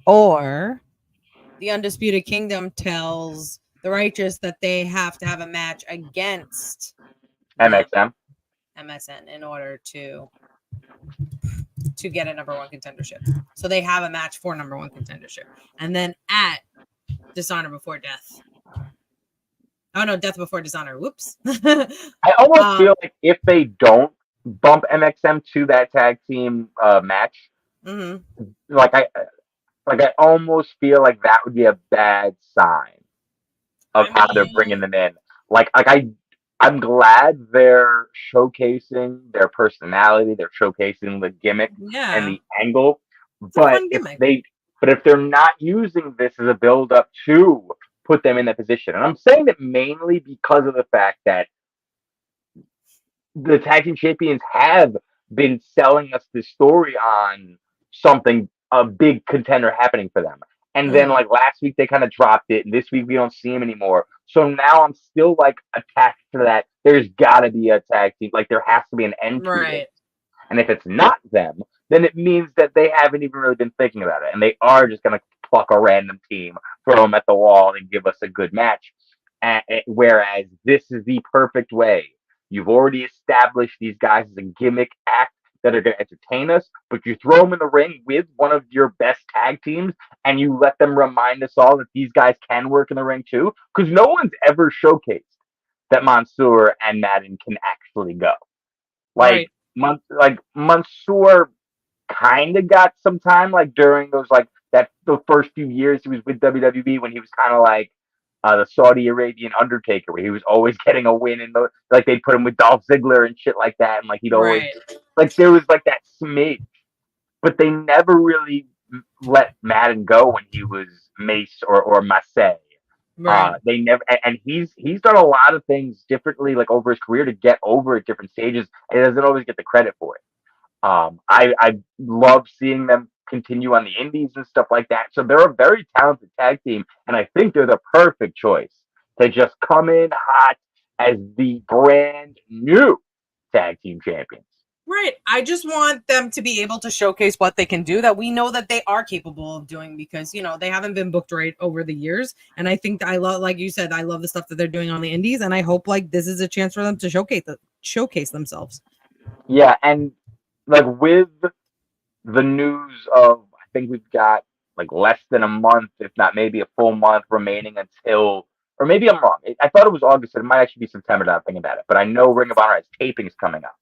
Or the Undisputed Kingdom tells the Righteous that they have to have a match against MXM. MSN in order to get a number 1 contendership. So they have a match for number 1 contendership. And then at Dishonor Before Death. Oh no, Death Before Dishonor. Whoops. I almost feel like if they don't bump MXM to that tag team match, like I almost feel like that would be a bad sign of how they're bringing them in. I'm glad they're showcasing their personality, they're showcasing the gimmick and the angle. But if they're not using this as a build up to put them in that position, and I'm saying that mainly because of the fact that the tag team champions have been selling us this story on something, a big contender happening for them. And then like last week they kind of dropped it, and this week we don't see him anymore. So now I'm still like attached to that. There's got to be a tag team. Like there has to be an end to it. And if it's not them, then it means that they haven't even really been thinking about it, and they are just gonna pluck a random team, throw them at the wall, and give us a good match. Whereas this is the perfect way. You've already established these guys as a gimmick act. that are going to entertain us, but you throw them in the ring with one of your best tag teams and you let them remind us all that these guys can work in the ring too. Because no one's ever showcased that Mansoor and Madden can actually go. Like, Mansoor kind of got some time, like during those the first few years he was with WWE when he was kind of like the Saudi Arabian Undertaker, where he was always getting a win and like they'd put him with Dolph Ziggler and shit like that, and like he'd always like there was like that smidge, but they never really let Madden go when he was Mace or Massey. They never, and he's done a lot of things differently, like over his career to get over at different stages, and he doesn't always get the credit for it. I love seeing them continue on the indies and stuff like that. So they're a very talented tag team, and I think they're the perfect choice to just come in hot as the brand new tag team champions. Right. I just want them to be able to showcase what they can do that we know that they are capable of doing, because, you know, they haven't been booked right over the years. And I think that I love, like you said, I love the stuff that they're doing on the indies, and I hope like this is a chance for them to showcase themselves. Yeah, and like with the news of, I think we've got like less than a month, if not maybe a full month remaining until, or maybe I'm wrong. I thought it was August, but it might actually be September now I'm thinking about it. But I know Ring of Honor has tapings coming up,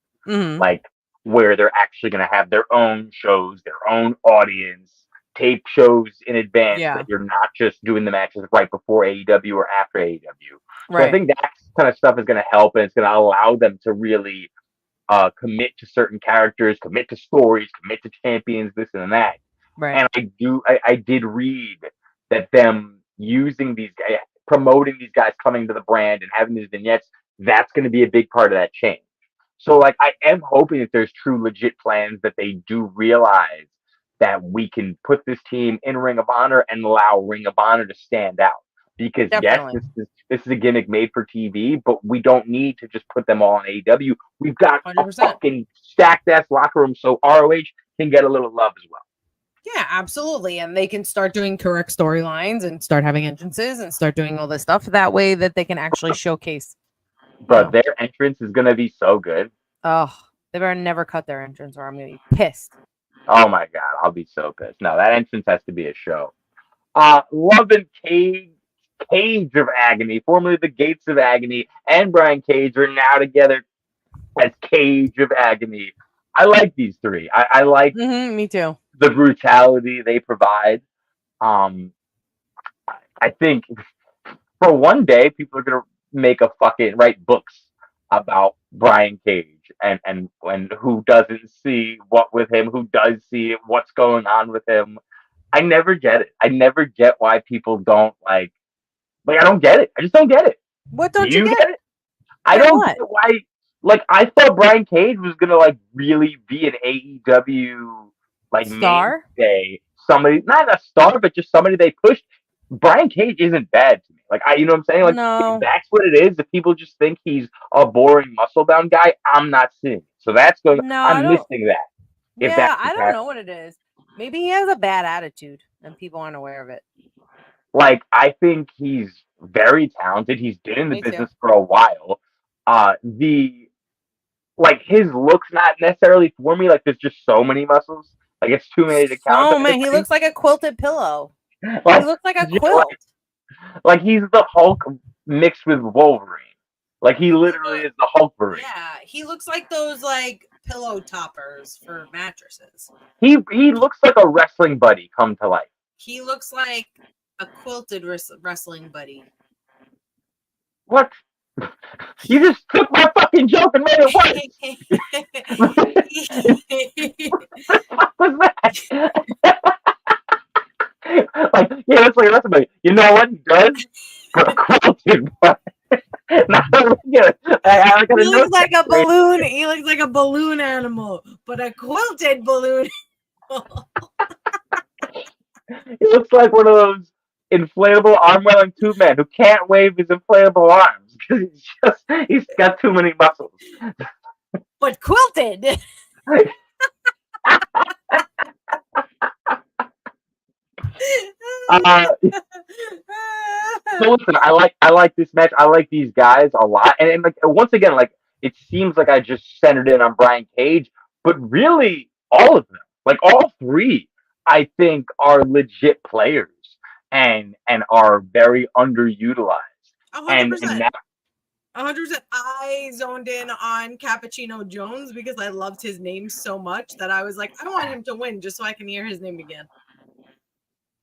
like where they're actually going to have their own shows, their own audience, tape shows in advance, that you're not just doing the matches right before AEW or after AEW. So I think that kind of stuff is going to help, and it's going to allow them to really commit to certain characters, commit to stories, commit to champions, this and that. And I did read that them using these guys, promoting these guys coming to the brand and having these vignettes, that's going to be a big part of that change. So like, I am hoping that there's true legit plans that they do realize that we can put this team in Ring of Honor and allow Ring of Honor to stand out. Because yes, this is a gimmick made for TV, but we don't need to just put them all on AEW. We've got 100%. A fucking stacked ass locker room, so ROH can get a little love as well. Yeah, absolutely. And they can start doing correct storylines and start having entrances and start doing all this stuff. That way that they can actually showcase. But their entrance is going to be so good. Oh, they better never cut their entrance or I'm going to be pissed. Oh my God, I'll be so pissed. No, that entrance has to be a show. Love and Cage of Agony, formerly the Gates of Agony, and Brian Cage are now together as Cage of Agony. I like these three. I like me too. The brutality they provide. I think for one day, people are gonna write books about Brian Cage and who doesn't see what with him, who does see it, what's going on with him. I never get it. I never get why people don't like. Like, I don't get it. I just don't get it. What don't you get? It? I don't get why. Like, I thought Brian Cage was gonna like really be an AEW like star, mainstay. Somebody, not a star, but just somebody they pushed. Brian Cage isn't bad to me. Like, you know what I'm saying? Like, if that's what it is. If people just think he's a boring muscle bound guy, I'm not seeing it. So that's going. No, I'm missing that. Yeah, I don't know what it is. Maybe he has a bad attitude and people aren't aware of it. Like, I think he's very talented. He's been in the business for a while. His looks not necessarily for me. Like, there's just so many muscles. Like, it's too many to count. Oh man, he looks like a quilted pillow. Like, he looks like a quilt. Like he's the Hulk mixed with Wolverine. Like, he literally is the Hulkverine. Yeah, he looks like those like pillow toppers for mattresses. He looks like a wrestling buddy come to life. He looks like a quilted wrestling buddy. What? You just took my fucking joke and made it worse. What the fuck was that? Like, yeah, that's like a wrestling buddy. You know what he does? A quilted buddy. He looks like a balloon. He looks like a balloon animal, but a quilted balloon. He looks like one of those inflatable arm-wearing tube men who can't wave his inflatable arms because he's got too many muscles. But quilted. So listen, I like this match. I like these guys a lot, and like once again, like it seems like I just centered in on Brian Cage, but really all of them, like all three, I think are legit players and are very underutilized. And 100%. now 100%. I zoned in on Cappuccino Jones because I loved his name so much that I was like, I want him to win just so I can hear his name again.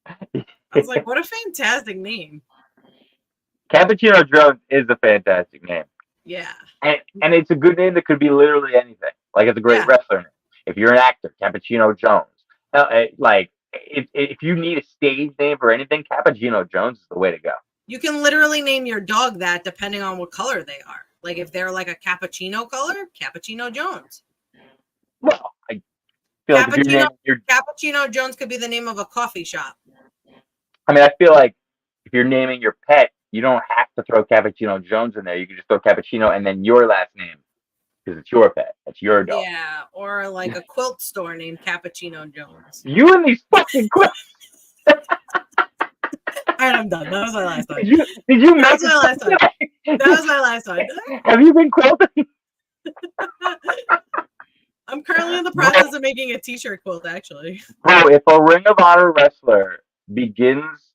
I was like, what a fantastic name. Cappuccino Jones is a fantastic name. Yeah. And it's a good name that could be literally anything. Like, it's a great wrestler name. If you're an actor, Cappuccino Jones. Like, if you need a stage name for anything, Cappuccino Jones is the way to go. You can literally name your dog that depending on what color they are. Like, if they're like a cappuccino color, Cappuccino Jones. Well, I feel like if you're naming your... Cappuccino Jones could be the name of a coffee shop. I mean, I feel like if you're naming your pet, you don't have to throw Cappuccino Jones in there. You can just throw Cappuccino and then your last name, because it's your pet. It's your dog. Yeah, or like a quilt store named Cappuccino Jones. You and these fucking quilts. All right, I'm done. That was my last one. Did you That was my last one. That was my last one. Have you been quilting? I'm currently in the process of making a t-shirt quilt, actually. Bro, if a Ring of Honor wrestler begins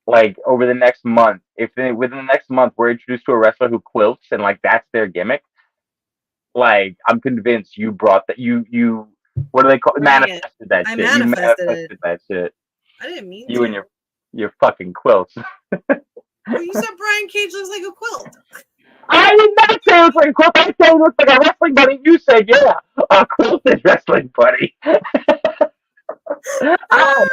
like over the next month, within the next month we're introduced to a wrestler who quilts and like that's their gimmick, like I'm convinced you brought that you what do they call it? Manifested that shit. I manifested that shit. I didn't mean you to. and your fucking quilts. Well, you said Brian Cage looks like a quilt. I did not say it looks like a quilt. I said it looks like a wrestling buddy. You said, yeah, a quilted wrestling buddy. I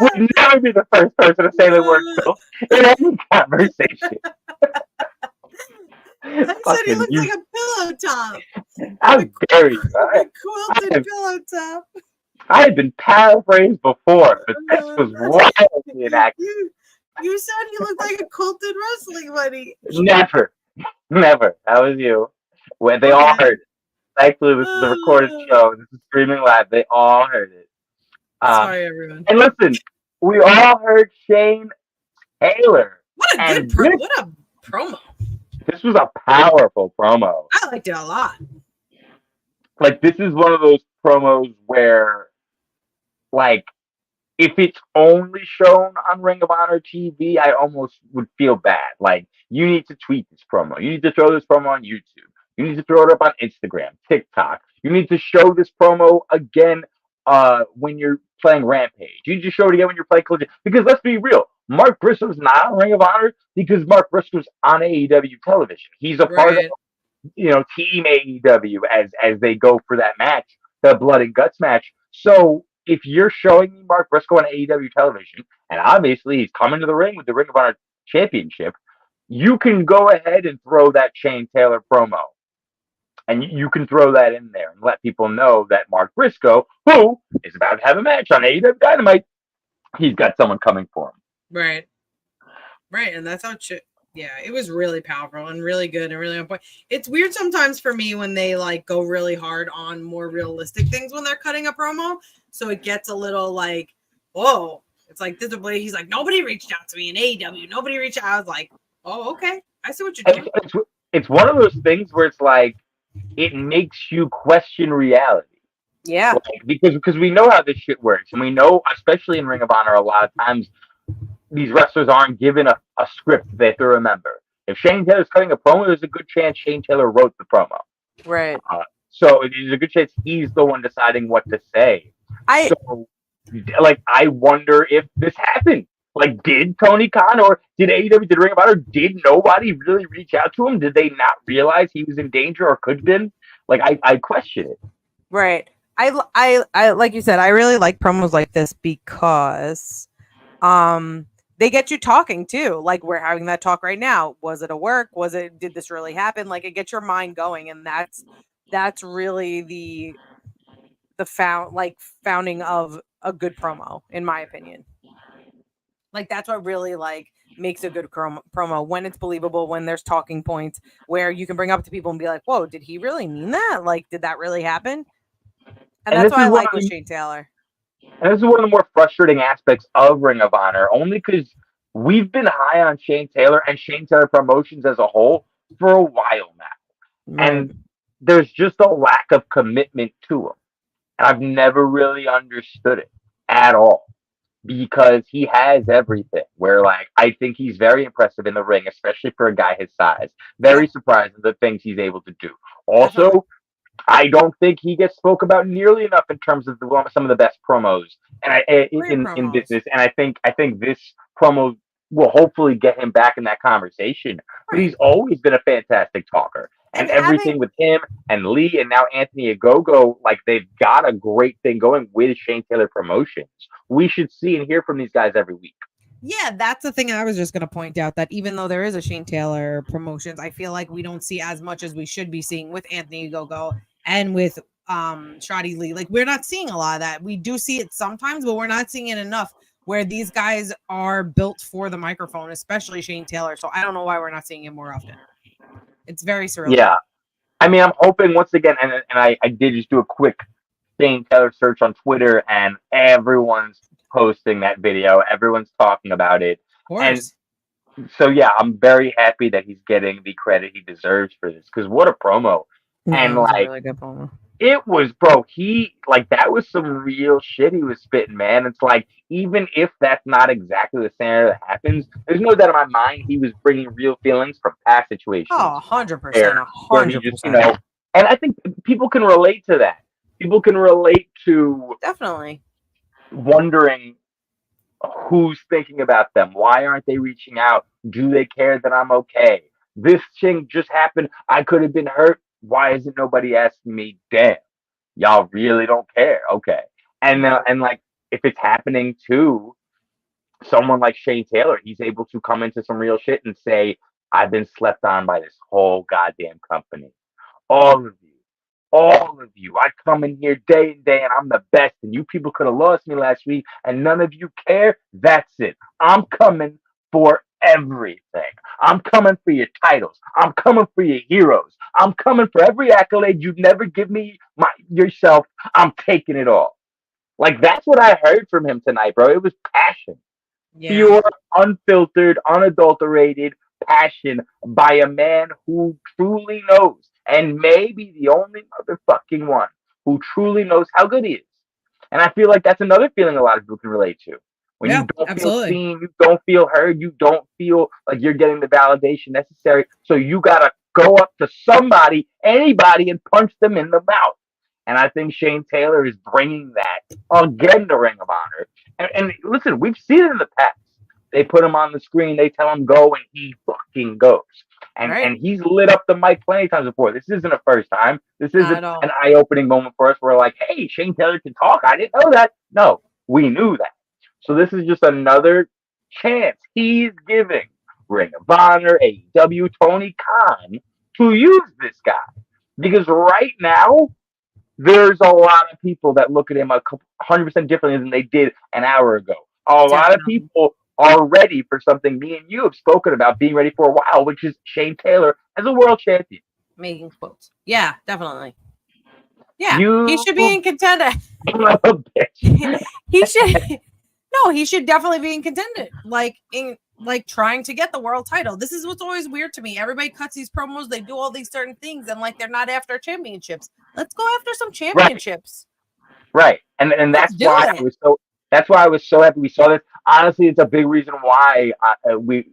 would never be the first person to say the word quilt in any conversation. I said he looks like a pillow top. How dare you? A quilted pillow top. I had been paraphrased before, but this was wildly inaccurate. You said he looked like a quilted wrestling buddy. Never. That was you. When they all heard it. Thankfully, this is a recorded show. This is streaming live. They all heard it. Sorry, everyone. And listen, we all heard Shane Taylor. What a good what a promo. This was a powerful promo. I liked it a lot. Like, this is one of those promos where, like, if it's only shown on Ring of Honor TV, I almost would feel bad. Like, you need to tweet this promo. You need to throw this promo on YouTube. You need to throw it up on Instagram, TikTok. You need to show this promo again when you're playing Rampage. You need to show it again when you're playing Collision. Because let's be real, Mark Briscoe's not on Ring of Honor because Mark Briscoe's on AEW television. He's a part of, Team AEW as they go for that match, the Blood and Guts match. So if you're showing me Mark Briscoe on AEW television, and obviously he's coming to the ring with the Ring of Honor Championship, you can go ahead and throw that Shane Taylor promo. And you can throw that in there and let people know that Mark Briscoe, who is about to have a match on AEW Dynamite, he's got someone coming for him. Right. And that's how it should. Yeah, it was really powerful and really good and really on point. It's weird sometimes for me when they like go really hard on more realistic things when they're cutting a promo. So it gets a little like, whoa. It's like, this is a he's like, nobody reached out to me in AEW. Nobody reached out. I was like, oh, okay. I see what you're doing. It's one of those things where it's like, it makes you question reality. Yeah. Like, because we know how this shit works. And we know, especially in Ring of Honor, a lot of times these wrestlers aren't given a script that they have to remember. If Shane Taylor's cutting a promo, there's a good chance Shane Taylor wrote the promo. Right. So there's a good chance he's the one deciding what to say. I wonder if this happened. Like, did Tony Khan or did AEW, did Ring of Honor, did nobody really reach out to him? Did they not realize he was in danger or could have been? Like, I question it. Right. I like you said, I really like promos like this because they get you talking too. Like, we're having that talk right now. Was it a work? Did this really happen? Like, it gets your mind going, and that's really the founding of a good promo, in my opinion. Like, that's what really like makes a good promo, when it's believable, when there's talking points where you can bring up to people and be like, whoa, did he really mean that? Like, did that really happen? And that's why I like with Shane Taylor. And this is one of the more frustrating aspects of Ring of Honor, only because we've been high on Shane Taylor and Shane Taylor promotions as a whole for a while now. And there's just a lack of commitment to him. And I've never really understood it at all because he has everything. Where like I think he's very impressive in the ring, especially for a guy his size. Yeah, Very surprised at the things he's able to do. definitely. Also, I don't think he gets spoke about nearly enough in terms of some of the best promos and Great in promos. business. And I think this promo will hopefully get him back in that conversation. But Right. he's always been a fantastic talker, and And everything having with him and Lee and now Anthony Agogo, like they've got a great thing going with Shane Taylor Promotions. We should see and hear from these guys every week. Yeah, that's the thing I was just going to point out, that even though there is a Shane Taylor Promotions, I feel like we don't see as much as we should be seeing with Anthony Gogo and with Shotty Lee. Like, we're not seeing a lot of that. We do see it sometimes, but we're not seeing it enough where these guys are built for the microphone, especially Shane Taylor. So I don't know why we're not seeing it more often. It's very surreal. Yeah. I mean, I'm hoping once again, and I did just do a quick Shane Taylor search on Twitter, and everyone's posting that video. Everyone's talking about it. Of And course. so, yeah, I'm very happy that he's getting the credit he deserves for this because what a promo. Yeah, And it was a like, really good promo. it was, bro, that was some real shit he was spitting, man. It's like, even if that's not exactly the scenario that happens, there's no doubt in my mind he was bringing real feelings from past situations. Oh, 100%. Where he just, 100%. and I think people can relate to that. People can relate to Definitely. wondering who's thinking about them. Why aren't they reaching out? Do they care that I'm okay? This thing just happened. I could have been hurt. Why isn't nobody asking me? Damn, y'all really don't care. Okay, and like if it's happening to someone like Shane Taylor, he's able to come into some real shit and say, "I've been slept on by this whole goddamn company. All of you." All of you. I come in here day and day and I'm the best. And you people could have lost me last week and none of you care. That's it. I'm coming for everything. I'm coming for your titles. I'm coming for your heroes. I'm coming for every accolade you'd never give me yourself. I'm taking it all. Like that's what I heard from him tonight, bro. It was passion. Yeah. Pure, unfiltered, unadulterated passion by a man who truly knows, and maybe the only motherfucking one who truly knows how good he is. And I feel like that's another feeling a lot of people can relate to. When Yeah, you don't absolutely. feel seen, you don't feel heard, you don't feel like you're getting the validation necessary. So you gotta go up to somebody, anybody, and punch them in the mouth. And I think Shane Taylor is bringing that again to Ring of Honor. And listen, we've seen it in the past. They put him on the screen, they tell him go, and he fucking goes. And he's lit up the mic plenty of times before. This isn't a first time. This isn't an eye-opening moment for us. We're like, hey, Shane Taylor can talk. I didn't know that. No, we knew that. So this is just another chance he's giving Ring of Honor, AEW, Tony Khan to use this guy. Because right now, there's a lot of people that look at him 100% differently than they did an hour ago. A lot of people are ready for something me and you have spoken about being ready for a while, which is Shane Taylor as a world champion. Making quotes. Yeah, definitely. Yeah, he should be in contender. He should. No, he should definitely be in contender. Like trying to get the world title. This is what's always weird to me. Everybody cuts these promos, they do all these certain things, and like they're not after championships. Let's go after some championships. Right. And that's why I was so happy we saw this. Honestly, it's a big reason why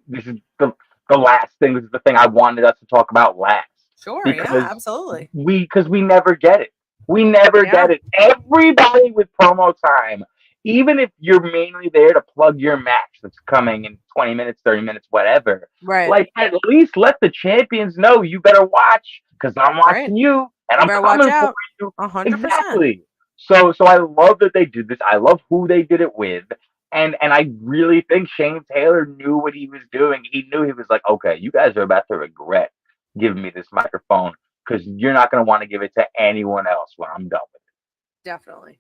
this is the last thing. This is the thing I wanted us to talk about last. Sure, yeah, absolutely. Because we never get it. We never get it. Everybody with promo time, even if you're mainly there to plug your match that's coming in 20 minutes, 30 minutes, whatever. Right. Like, at least let the champions know you better watch because I'm watching you and I'm coming for you. 100%. Exactly. So I love that they did this. I love who they did it with. And I really think Shane Taylor knew what he was doing. He knew he was like, okay, you guys are about to regret giving me this microphone because you're not going to want to give it to anyone else when I'm done with it. Definitely.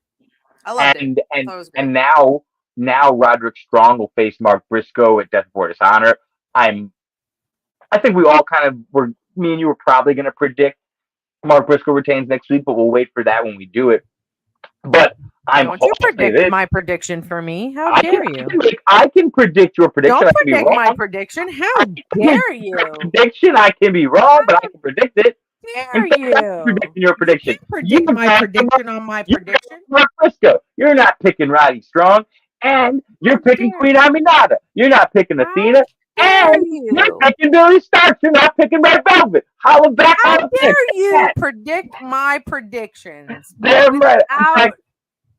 I loved it. And now Roderick Strong will face Mark Briscoe at Death Before Dishonor. I think we all kind of me and you were probably going to predict Mark Briscoe retains next week, but we'll wait for that when we do it. But don't you predict my prediction for me? How dare you? I can predict your prediction. Don't predict my prediction. How dare you? Prediction, I can be wrong, but I can predict it. dare you? Predicting your prediction. You predict my prediction on my prediction. Mark Briscoe. You're not picking Roddy Strong, and you're picking Queen Aminata. You're not picking Athena, and you're picking Billy Starks. You're not picking Red Velvet. Holla back! How dare you predict my predictions? Damn right.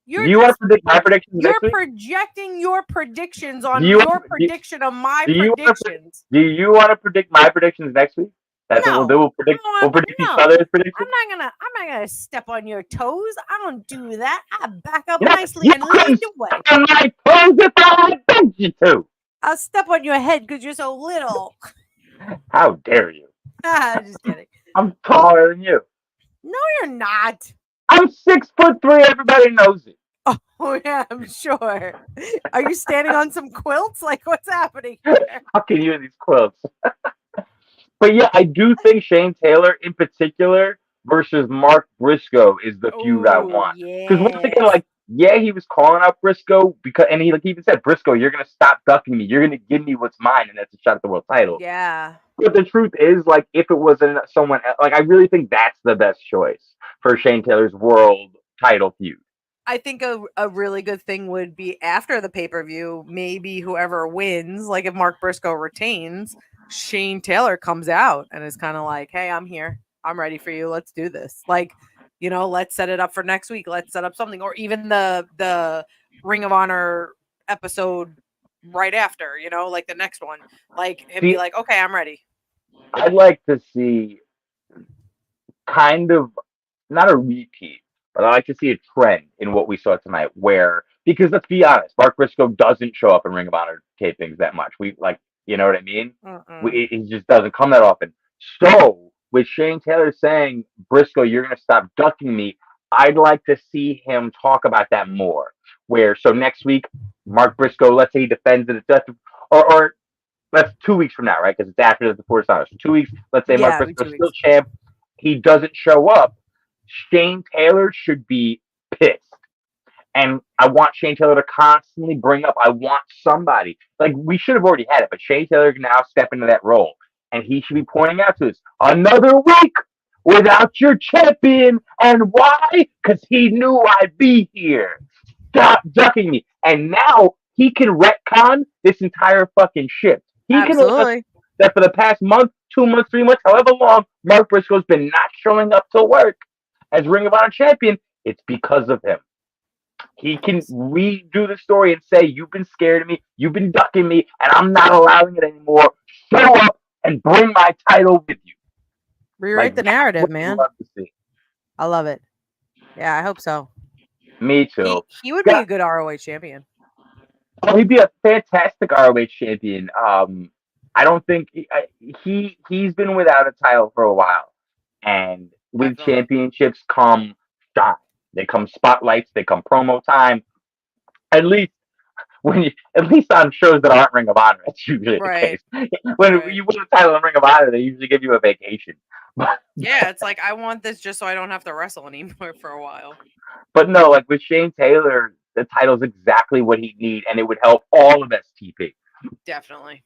You want to predict my predictions? You're projecting your predictions on prediction of my predictions. Do you want to predict my predictions next week? That's what we'll do. We'll predict each other's predictions. I'm not gonna step on your toes. I don't do that. I back up nicely and lead the way. On my toes if I beg you to. I'll step on your head because you're so little. How dare you? Just kidding. I'm taller than you. No, you're not. I'm 6'3". Everybody knows it. Oh yeah, I'm sure. Are you standing on some quilts? Like, what's happening here? Fucking you in these quilts. But yeah, I do think Shane Taylor in particular versus Mark Briscoe is the feud I want. Because once again, like, yeah, he was calling out Briscoe and he even said, Briscoe, you're gonna stop ducking me. You're gonna give me what's mine, and that's a shot at the world title. Yeah. But the truth is, like, if it wasn't someone else, like, I really think that's the best choice for Shane Taylor's world title feud. I think a really good thing would be after the pay-per-view, maybe whoever wins, like if Mark Briscoe retains, Shane Taylor comes out and is kind of like, hey, I'm here. I'm ready for you. Let's do this. Like, you know, let's set it up for next week. Let's set up something. Or even the Ring of Honor episode right after, you know, like the next one. Like him be like, okay, I'm ready. I'd like to see kind of not a repeat, but I like to see a trend in what we saw tonight where, because let's be honest, Mark Briscoe doesn't show up in Ring of Honor tapings that much. We like, you know what I mean? It just doesn't come that often. So with Shane Taylor saying, Briscoe, you're going to stop ducking me, I'd like to see him talk about that more. Where, so next week, Mark Briscoe, let's say he defends it, or that's 2 weeks from now, right? Because it's after the Forest Honor. So 2 weeks, let's say Mark Briscoe's still champ, he doesn't show up. Shane Taylor should be pissed. And I want Shane Taylor to constantly bring up, I want somebody. Like, we should have already had it, but Shane Taylor can now step into that role. And he should be pointing out to us, another week without your champion. And why? Because he knew I'd be here. Stop ducking me. And now he can retcon this entire fucking shit. He can that for the past month, 2 months, 3 months, however long, Mark Briscoe's been not showing up to work as Ring of Honor champion, it's because of him. He can redo the story and say, you've been scared of me, you've been ducking me, and I'm not allowing it anymore. Show up and bring my title with you. Rewrite the narrative, man. I love it. Yeah, I hope so. Me too. He would be a good ROH champion. Oh, he'd be a fantastic ROH champion. I don't think he's been without a title for a while, and with championships come shine. They come spotlights. They come promo time. At least on shows that aren't Ring of Honor, that's usually the case. When you win a title in Ring of Honor, they usually give you a vacation. Yeah, it's like, I want this just so I don't have to wrestle anymore for a while. But no, like with Shane Taylor, the title's exactly what he needs, and it would help all of STP. Definitely.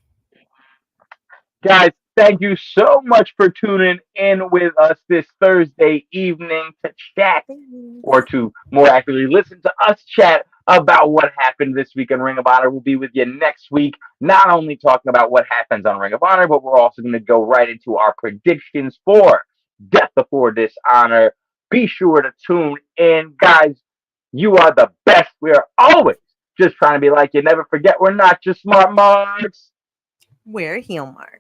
Guys, thank you so much for tuning in with us this Thursday evening to chat, or to more accurately listen to us chat about what happened this week in Ring of Honor. We'll be with you next week, not only talking about what happens on Ring of Honor, but we're also going to go right into our predictions for Death Before Dishonor. Be sure to tune in, guys. You are the best. We are always just trying to be like you. Never forget, we're not just smart marks. We're heel marks.